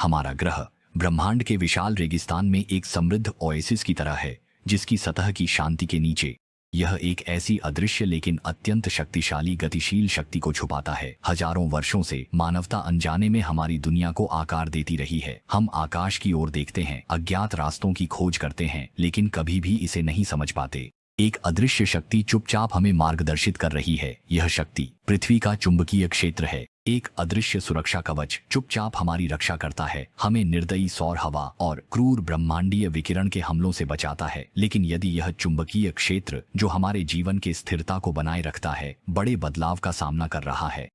हमारा ग्रह ब्रह्मांड के विशाल रेगिस्तान में एक समृद्ध ओएसिस की तरह है, जिसकी सतह की शांति के नीचे यह एक ऐसी अदृश्य लेकिन अत्यंत शक्तिशाली गतिशील शक्ति को छुपाता है। हजारों वर्षों से मानवता अनजाने में हमारी दुनिया को आकार देती रही है। हम आकाश की ओर देखते हैं, अज्ञात रास्तों की खोज करते हैं, लेकिन कभी भी इसे नहीं समझ पाते। एक अदृश्य शक्ति चुपचाप हमें मार्गदर्शित कर रही है। यह शक्ति पृथ्वी का चुंबकीय क्षेत्र है। एक अदृश्य सुरक्षा कवच चुपचाप हमारी रक्षा करता है, हमें निर्दयी सौर हवा और क्रूर ब्रह्मांडीय विकिरण के हमलों से बचाता है। लेकिन यदि यह चुंबकीय क्षेत्र जो हमारे जीवन के स्थिरता को बनाए रखता है, बड़े बदलाव का सामना कर रहा है,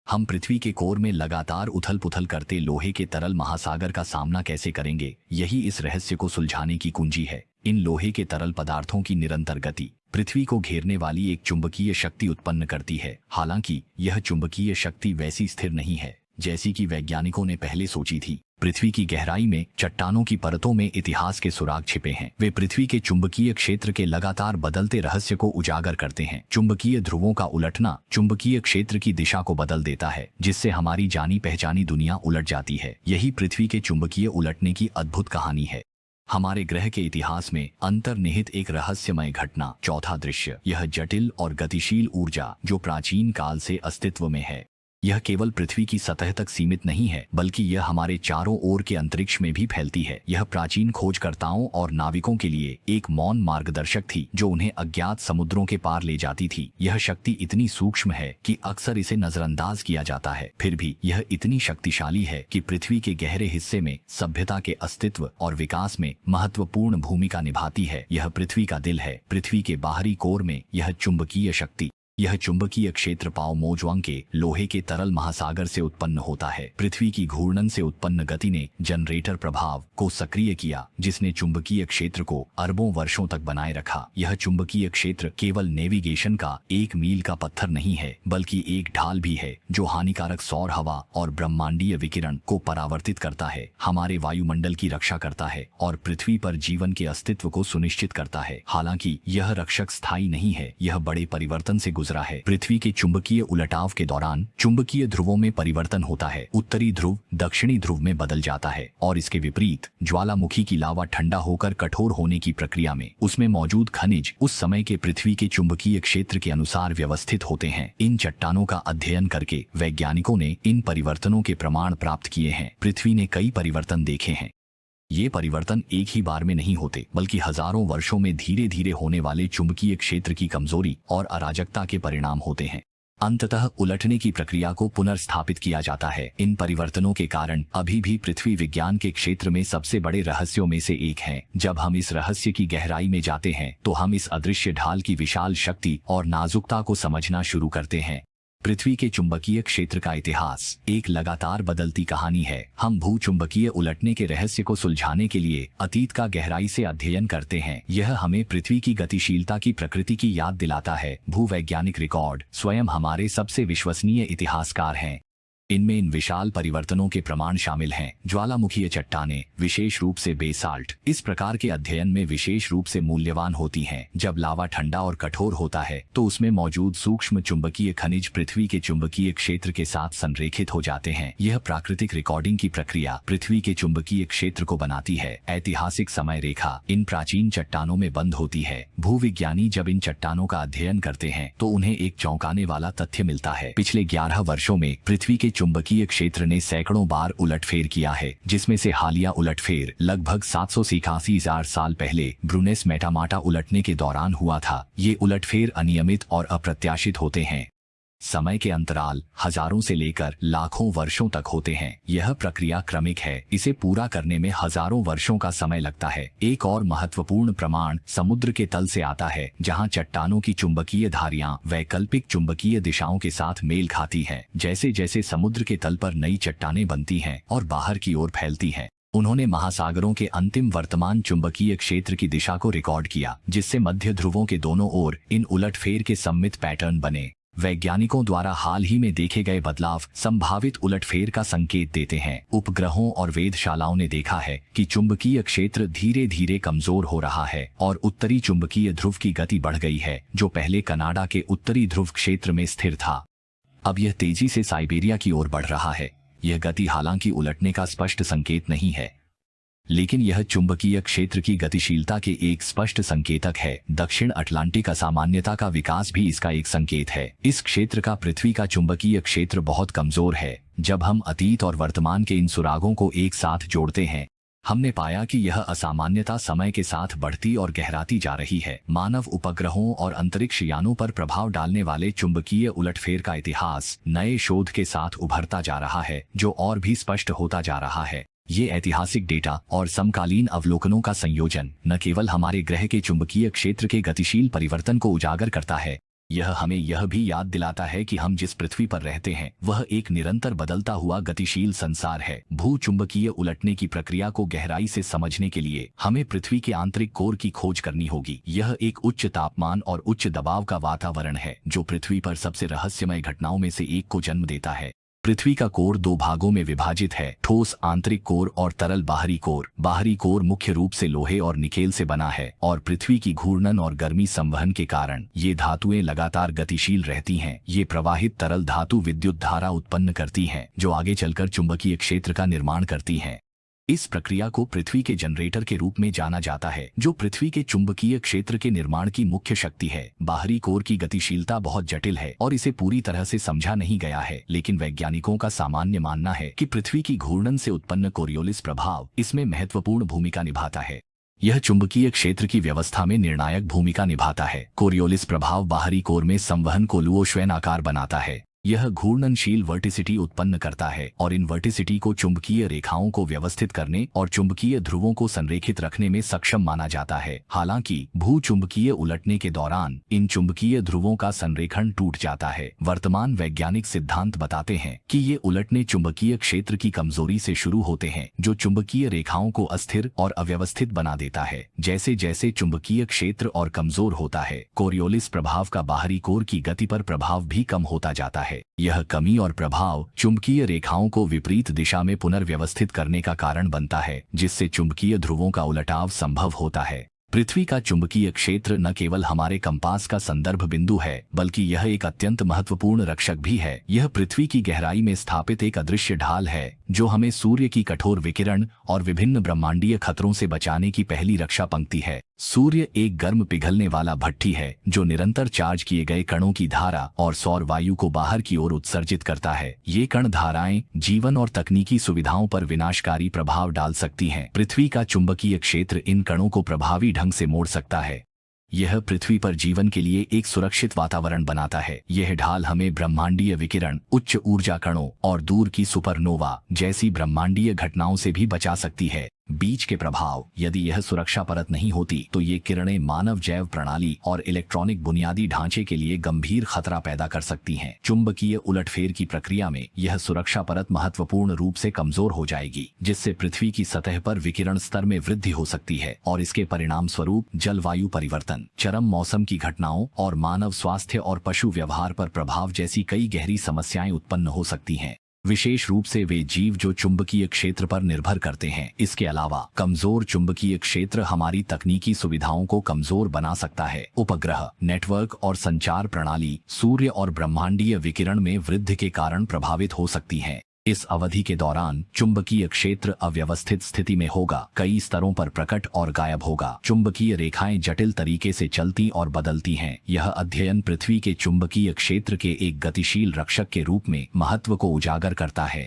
हम पृथ्वी के कोर में लगातार उथल पुथल करते लोहे के तरल महासागर का सामना कैसे करेंगे? यही इस रहस्य को सुलझाने की कुंजी है। इन लोहे के तरल पदार्थों की निरंतर गति पृथ्वी को घेरने वाली एक चुंबकीय शक्ति उत्पन्न करती है। हालांकि यह चुंबकीय शक्ति वैसी स्थिर नहीं है जैसी कि वैज्ञानिकों ने पहले सोची थी। पृथ्वी की गहराई में चट्टानों की परतों में इतिहास के सुराग छिपे हैं। वे पृथ्वी के चुंबकीय क्षेत्र के लगातार बदलते रहस्य को उजागर करते हैं। चुंबकीय ध्रुवों का उलटना चुंबकीय क्षेत्र की दिशा को बदल देता है, जिससे हमारी जानी पहचानी दुनिया उलट जाती है। यही पृथ्वी के चुंबकीय उलटने की अद्भुत कहानी है। हमारे ग्रह के इतिहास में अंतर्निहित एक रहस्यमय घटना। चौथा दृश्य, यह जटिल और गतिशील ऊर्जा जो प्राचीन काल से अस्तित्व में है, यह केवल पृथ्वी की सतह तक सीमित नहीं है, बल्कि यह हमारे चारों ओर के अंतरिक्ष में भी फैलती है। यह प्राचीन खोजकर्ताओं और नाविकों के लिए एक मौन मार्गदर्शक थी, जो उन्हें अज्ञात समुद्रों के पार ले जाती थी। यह शक्ति इतनी सूक्ष्म है कि अक्सर इसे नजरअंदाज किया जाता है, फिर भी यह इतनी शक्तिशाली है कि पृथ्वी के गहरे हिस्से में सभ्यता के अस्तित्व और विकास में महत्वपूर्ण भूमिका निभाती है। यह पृथ्वी का दिल है। पृथ्वी के बाहरी कोर में यह चुंबकीय शक्ति, यह चुंबकीय क्षेत्र पाओ मोजवांग के लोहे के तरल महासागर से उत्पन्न होता है। पृथ्वी की घूर्णन से उत्पन्न गति ने जनरेटर प्रभाव को सक्रिय किया, जिसने चुंबकीय क्षेत्र को अरबों वर्षों तक बनाए रखा। यह चुंबकीय क्षेत्र केवल नेविगेशन का एक मील का पत्थर नहीं है, बल्कि एक ढाल भी है जो हानिकारक सौर हवा और ब्रह्मांडीय विकिरण को परावर्तित करता है, हमारे वायुमंडल की रक्षा करता है और पृथ्वी पर जीवन के अस्तित्व को सुनिश्चित करता है। हालांकि यह रक्षक स्थायी नहीं है, यह बड़े परिवर्तन से गुजरा है। पृथ्वी के चुंबकीय उलटाव के दौरान चुंबकीय ध्रुवों में परिवर्तन होता है। उत्तरी ध्रुव दक्षिणी ध्रुव में बदल जाता है और इसके विपरीत ज्वालामुखी की लावा ठंडा होकर कठोर होने की प्रक्रिया में उसमें मौजूद खनिज उस समय के पृथ्वी के चुंबकीय क्षेत्र के अनुसार व्यवस्थित होते हैं। इन चट्टानों का अध्ययन करके वैज्ञानिकों ने इन परिवर्तनों के प्रमाण प्राप्त किए हैं। पृथ्वी ने कई परिवर्तन देखे हैं। ये परिवर्तन एक ही बार में नहीं होते, बल्कि हजारों वर्षों में धीरे धीरे होने वाले चुंबकीय क्षेत्र की कमजोरी और अराजकता के परिणाम होते हैं। अंततः उलटने की प्रक्रिया को पुनर्स्थापित किया जाता है। इन परिवर्तनों के कारण अभी भी पृथ्वी विज्ञान के क्षेत्र में सबसे बड़े रहस्यों में से एक है। जब हम इस रहस्य की गहराई में जाते हैं, तो हम इस अदृश्य ढाल की विशाल शक्ति और नाजुकता को समझना शुरू करते हैं। पृथ्वी के चुंबकीय क्षेत्र का इतिहास एक लगातार बदलती कहानी है। हम भूचुंबकीय उलटने के रहस्य को सुलझाने के लिए अतीत का गहराई से अध्ययन करते हैं। यह हमें पृथ्वी की गतिशीलता की प्रकृति की याद दिलाता है। भूवैज्ञानिक रिकॉर्ड स्वयं हमारे सबसे विश्वसनीय इतिहासकार हैं। इनमें इन विशाल परिवर्तनों के प्रमाण शामिल हैं। ज्वालामुखीय चट्टानें, विशेष रूप से बेसाल्ट, इस प्रकार के अध्ययन में विशेष रूप से मूल्यवान होती हैं। जब लावा ठंडा और कठोर होता है, तो उसमें मौजूद सूक्ष्म चुंबकीय खनिज पृथ्वी के चुंबकीय क्षेत्र के साथ संरेखित हो जाते हैं। यह प्राकृतिक रिकॉर्डिंग की प्रक्रिया पृथ्वी के चुंबकीय क्षेत्र को बनाती है। ऐतिहासिक समय रेखा इन प्राचीन चट्टानों में बंद होती है। भूविज्ञानी जब इन चट्टानों का अध्ययन करते हैं, तो उन्हें एक चौंकाने वाला तथ्य मिलता है। पिछले 11 वर्षों में पृथ्वी के चुंबकीय क्षेत्र ने सैकड़ों बार उलटफेर किया है, जिसमें से हालिया उलटफेर लगभग 700 से 81,000 साल पहले ब्रूनेस मेटामाटा उलटने के दौरान हुआ था। ये उलटफेर अनियमित और अप्रत्याशित होते हैं। समय के अंतराल हजारों से लेकर लाखों वर्षों तक होते हैं। यह प्रक्रिया क्रमिक है, इसे पूरा करने में हजारों वर्षों का समय लगता है। एक और महत्वपूर्ण प्रमाण समुद्र के तल से आता है, जहां चट्टानों की चुंबकीय धारियां वैकल्पिक चुंबकीय दिशाओं के साथ मेल खाती हैं। जैसे जैसे समुद्र के तल पर नई चट्टानें बनती हैं और बाहर की ओर फैलती हैं, उन्होंने महासागरों के अंतिम वर्तमान चुंबकीय क्षेत्र की दिशा को रिकॉर्ड किया, जिससे मध्य ध्रुवों के दोनों ओर इन उलटफेर के सममित पैटर्न बने। वैज्ञानिकों द्वारा हाल ही में देखे गए बदलाव संभावित उलटफेर का संकेत देते हैं। उपग्रहों और वेधशालाओं ने देखा है कि चुंबकीय क्षेत्र धीरे धीरे कमजोर हो रहा है और उत्तरी चुंबकीय ध्रुव की गति बढ़ गई है, जो पहले कनाडा के उत्तरी ध्रुव क्षेत्र में स्थिर था। अब यह तेजी से साइबेरिया की ओर बढ़ रहा है। यह गति हालांकि उलटने का स्पष्ट संकेत नहीं है, लेकिन यह चुंबकीय क्षेत्र की गतिशीलता के एक स्पष्ट संकेतक है। दक्षिण अटलांटिक असामान्यता का विकास भी इसका एक संकेत है। इस क्षेत्र का पृथ्वी का चुंबकीय क्षेत्र बहुत कमजोर है। जब हम अतीत और वर्तमान के इन सुरागों को एक साथ जोड़ते हैं, हमने पाया कि यह असामान्यता समय के साथ बढ़ती और गहराती जा रही है। मानव उपग्रहों और अंतरिक्ष यानों पर प्रभाव डालने वाले चुंबकीय उलटफेर का इतिहास नए शोध के साथ उभरता जा रहा है, जो और भी स्पष्ट होता जा रहा है। ये ऐतिहासिक डेटा और समकालीन अवलोकनों का संयोजन न केवल हमारे ग्रह के चुंबकीय क्षेत्र के गतिशील परिवर्तन को उजागर करता है, यह हमें यह भी याद दिलाता है कि हम जिस पृथ्वी पर रहते हैं वह एक निरंतर बदलता हुआ गतिशील संसार है। भूचुंबकीय उलटने की प्रक्रिया को गहराई से समझने के लिए हमें पृथ्वी के आंतरिक कोर की खोज करनी होगी। यह एक उच्च तापमान और उच्च दबाव का वातावरण है जो पृथ्वी पर सबसे रहस्यमय घटनाओं में से एक को जन्म देता है। पृथ्वी का कोर दो भागों में विभाजित है, ठोस आंतरिक कोर और तरल बाहरी कोर। बाहरी कोर मुख्य रूप से लोहे और निकेल से बना है और पृथ्वी की घूर्णन और गर्मी संवहन के कारण ये धातुएं लगातार गतिशील रहती हैं। ये प्रवाहित तरल धातु विद्युत धारा उत्पन्न करती हैं जो आगे चलकर चुंबकीय क्षेत्र का निर्माण करती हैं। इस प्रक्रिया को पृथ्वी के जनरेटर के रूप में जाना जाता है, जो पृथ्वी के चुंबकीय क्षेत्र के निर्माण की मुख्य शक्ति है। बाहरी कोर की गतिशीलता बहुत जटिल है और इसे पूरी तरह से समझा नहीं गया है, लेकिन वैज्ञानिकों का सामान्य मानना है कि पृथ्वी की घूर्णन से उत्पन्न कोरियोलिस प्रभाव इसमें महत्वपूर्ण भूमिका निभाता है। यह चुंबकीय क्षेत्र की व्यवस्था में निर्णायक भूमिका निभाता है। कोरियोलिस प्रभाव बाहरी कोर में संवहन को लुओश्वेन आकार बनाता है। यह घूर्णनशील वर्टिसिटी उत्पन्न करता है और इन वर्टिसिटी को चुंबकीय रेखाओं को व्यवस्थित करने और चुंबकीय ध्रुवों को संरेखित रखने में सक्षम माना जाता है। हालांकि भूचुंबकीय उलटने के दौरान इन चुंबकीय ध्रुवों का संरेखण टूट जाता है। वर्तमान वैज्ञानिक सिद्धांत बताते हैं कि ये उलटने चुंबकीय क्षेत्र की कमजोरी से शुरू होते हैं, जो चुंबकीय रेखाओं को अस्थिर और अव्यवस्थित बना देता है। जैसे जैसे चुंबकीय क्षेत्र और कमजोर होता है, कोरियोलिस प्रभाव का बाहरी कोर की गति पर प्रभाव भी कम होता जाता है। यह कमी और प्रभाव चुंबकीय रेखाओं को विपरीत दिशा में पुनर्व्यवस्थित करने का कारण बनता है, जिससे चुंबकीय ध्रुवों का उलटाव संभव होता है। पृथ्वी का चुंबकीय क्षेत्र न केवल हमारे कंपास का संदर्भ बिंदु है, बल्कि यह एक अत्यंत महत्वपूर्ण रक्षक भी है। यह पृथ्वी की गहराई में स्थापित एक अदृश्य ढाल है जो हमें सूर्य की कठोर विकिरण और विभिन्न ब्रह्मांडीय खतरों से बचाने की पहली रक्षा पंक्ति है। सूर्य एक गर्म पिघलने वाला भट्ठी है जो निरंतर चार्ज किए गए कणों की धारा और सौर वायु को बाहर की ओर उत्सर्जित करता है। ये कण धाराएं जीवन और तकनीकी सुविधाओं पर विनाशकारी प्रभाव डाल सकती हैं। पृथ्वी का चुंबकीय क्षेत्र इन कणों को प्रभावी ढंग से मोड़ सकता है। यह पृथ्वी पर जीवन के लिए एक सुरक्षित वातावरण बनाता है। यह ढाल हमें ब्रह्मांडीय विकिरण, उच्च ऊर्जा कणों और दूर की सुपरनोवा जैसी ब्रह्मांडीय घटनाओं से भी बचा सकती है। बीच के प्रभाव, यदि यह सुरक्षा परत नहीं होती तो ये किरणें मानव जैव प्रणाली और इलेक्ट्रॉनिक बुनियादी ढांचे के लिए गंभीर खतरा पैदा कर सकती हैं। चुंबकीय उलटफेर की प्रक्रिया में यह सुरक्षा परत महत्वपूर्ण रूप से कमजोर हो जाएगी, जिससे पृथ्वी की सतह पर विकिरण स्तर में वृद्धि हो सकती है और इसके परिणाम स्वरूप जलवायु परिवर्तन, चरम मौसम की घटनाओं और मानव स्वास्थ्य और पशु व्यवहार पर प्रभाव जैसी कई गहरी समस्याएं उत्पन्न हो सकती हैं, विशेष रूप से वे जीव जो चुंबकीय क्षेत्र पर निर्भर करते हैं। इसके अलावा कमजोर चुंबकीय क्षेत्र हमारी तकनीकी सुविधाओं को कमजोर बना सकता है। उपग्रह, नेटवर्क और संचार प्रणाली सूर्य और ब्रह्मांडीय विकिरण में वृद्धि के कारण प्रभावित हो सकती हैं। इस अवधि के दौरान चुंबकीय क्षेत्र अव्यवस्थित स्थिति में होगा, कई स्तरों पर प्रकट और गायब होगा। चुंबकीय रेखाएं जटिल तरीके से चलती और बदलती हैं। यह अध्ययन पृथ्वी के चुंबकीय क्षेत्र के एक गतिशील रक्षक के रूप में महत्व को उजागर करता है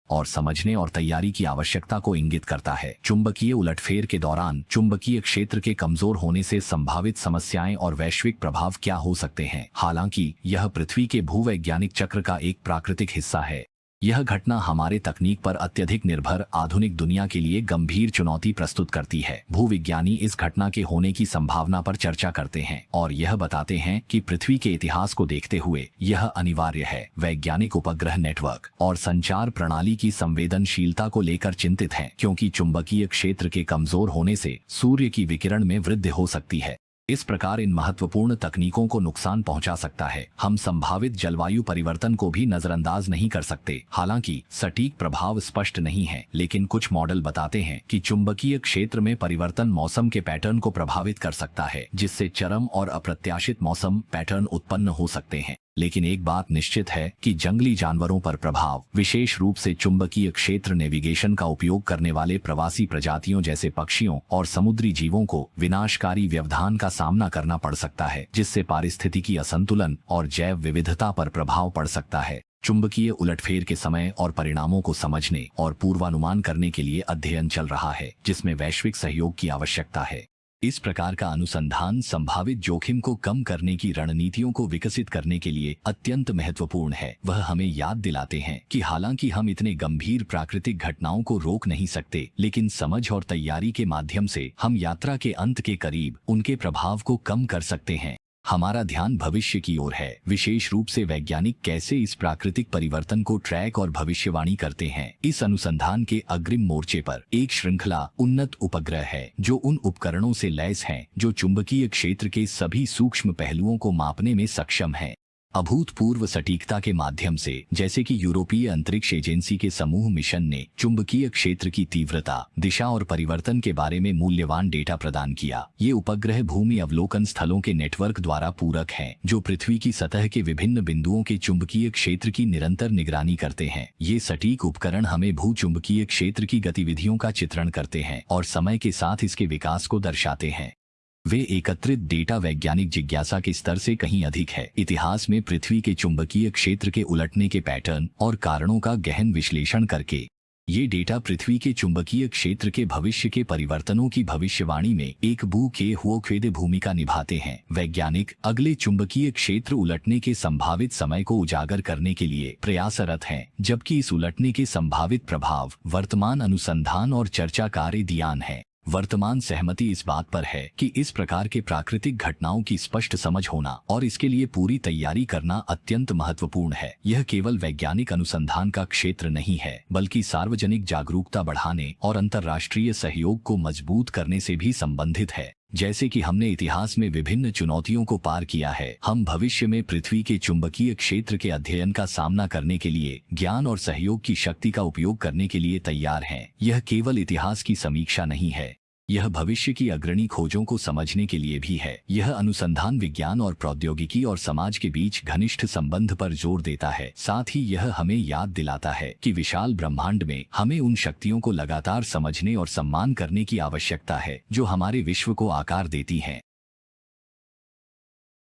और समझने और तैयारी की आवश्यकता को इंगित करता है। चुंबकीय उलटफेर के दौरान चुंबकीय क्षेत्र के कमजोर होने से संभावित समस्याएं और वैश्विक प्रभाव क्या हो सकते हैं। हालांकि यह पृथ्वी के भूवैज्ञानिक चक्र का एक प्राकृतिक हिस्सा है। यह घटना हमारे तकनीक पर अत्यधिक निर्भर आधुनिक दुनिया के लिए गंभीर चुनौती प्रस्तुत करती है। भूविज्ञानी इस घटना के होने की संभावना पर चर्चा करते हैं और यह बताते हैं कि पृथ्वी के इतिहास को देखते हुए यह अनिवार्य है। वैज्ञानिक उपग्रह, नेटवर्क और संचार प्रणाली की संवेदनशीलता को लेकर चिंतित हैं, क्योंकि चुंबकीय क्षेत्र के कमजोर होने से सूर्य की विकिरण में वृद्धि हो सकती है। इस प्रकार इन महत्वपूर्ण तकनीकों को नुकसान पहुंचा सकता है। हम संभावित जलवायु परिवर्तन को भी नजरअंदाज नहीं कर सकते। हालांकि सटीक प्रभाव स्पष्ट नहीं है, लेकिन कुछ मॉडल बताते हैं कि चुंबकीय क्षेत्र में परिवर्तन मौसम के पैटर्न को प्रभावित कर सकता है, जिससे चरम और अप्रत्याशित मौसम पैटर्न उत्पन्न हो सकते हैं। लेकिन एक बात निश्चित है कि जंगली जानवरों पर प्रभाव, विशेष रूप से चुंबकीय क्षेत्र नेविगेशन का उपयोग करने वाले प्रवासी प्रजातियों जैसे पक्षियों और समुद्री जीवों को विनाशकारी व्यवधान का सामना करना पड़ सकता है, जिससे पारिस्थितिकी असंतुलन और जैव विविधता पर प्रभाव पड़ सकता है। चुंबकीय उलटफेर के समय और परिणामों को समझने और पूर्वानुमान करने के लिए अध्ययन चल रहा है, जिसमें वैश्विक सहयोग की आवश्यकता है। इस प्रकार का अनुसंधान संभावित जोखिम को कम करने की रणनीतियों को विकसित करने के लिए अत्यंत महत्वपूर्ण है। वह हमें याद दिलाते हैं कि हालांकि हम इतने गंभीर प्राकृतिक घटनाओं को रोक नहीं सकते, लेकिन समझ और तैयारी के माध्यम से हम यात्रा के अंत के करीब उनके प्रभाव को कम कर सकते हैं। हमारा ध्यान भविष्य की ओर है, विशेष रूप से वैज्ञानिक कैसे इस प्राकृतिक परिवर्तन को ट्रैक और भविष्यवाणी करते हैं। इस अनुसंधान के अग्रिम मोर्चे पर एक श्रृंखला उन्नत उपग्रह है, जो उन उपकरणों से लैस हैं जो चुंबकीय क्षेत्र के सभी सूक्ष्म पहलुओं को मापने में सक्षम हैं। अभूतपूर्व सटीकता के माध्यम से, जैसे कि यूरोपीय अंतरिक्ष एजेंसी के समूह मिशन ने चुंबकीय क्षेत्र की तीव्रता, दिशा और परिवर्तन के बारे में मूल्यवान डेटा प्रदान किया। ये उपग्रह भूमि अवलोकन स्थलों के नेटवर्क द्वारा पूरक हैं, जो पृथ्वी की सतह के विभिन्न बिंदुओं के चुंबकीय क्षेत्र की निरंतर निगरानी करते हैं। ये सटीक उपकरण हमें भू चुंबकीय क्षेत्र की गतिविधियों का चित्रण करते हैं और समय के साथ इसके विकास को दर्शाते हैं। वे एकत्रित डेटा वैज्ञानिक जिज्ञासा के स्तर से कहीं अधिक है। इतिहास में पृथ्वी के चुंबकीय क्षेत्र के उलटने के पैटर्न और कारणों का गहन विश्लेषण करके ये डेटा पृथ्वी के चुंबकीय क्षेत्र के भविष्य के परिवर्तनों की भविष्यवाणी में एक भूमिका निभाते हैं। वैज्ञानिक अगले चुंबकीय क्षेत्र उलटने के संभावित समय को उजागर करने के लिए प्रयासरत हैं, जबकि इस उलटने के संभावित प्रभाव वर्तमान अनुसंधान और चर्चा कार्य दियान है। वर्तमान सहमति इस बात पर है कि इस प्रकार के प्राकृतिक घटनाओं की स्पष्ट समझ होना और इसके लिए पूरी तैयारी करना अत्यंत महत्वपूर्ण है। यह केवल वैज्ञानिक अनुसंधान का क्षेत्र नहीं है, बल्कि सार्वजनिक जागरूकता बढ़ाने और अंतर्राष्ट्रीय सहयोग को मजबूत करने से भी संबंधित है। जैसे कि हमने इतिहास में विभिन्न चुनौतियों को पार किया है, हम भविष्य में पृथ्वी के चुंबकीय क्षेत्र के अध्ययन का सामना करने के लिए ज्ञान और सहयोग की शक्ति का उपयोग करने के लिए तैयार हैं। यह केवल इतिहास की समीक्षा नहीं है, यह भविष्य की अग्रणी खोजों को समझने के लिए भी है। यह अनुसंधान विज्ञान और प्रौद्योगिकी और समाज के बीच घनिष्ठ संबंध पर जोर देता है। साथ ही यह हमें याद दिलाता है कि विशाल ब्रह्मांड में हमें उन शक्तियों को लगातार समझने और सम्मान करने की आवश्यकता है जो हमारे विश्व को आकार देती हैं।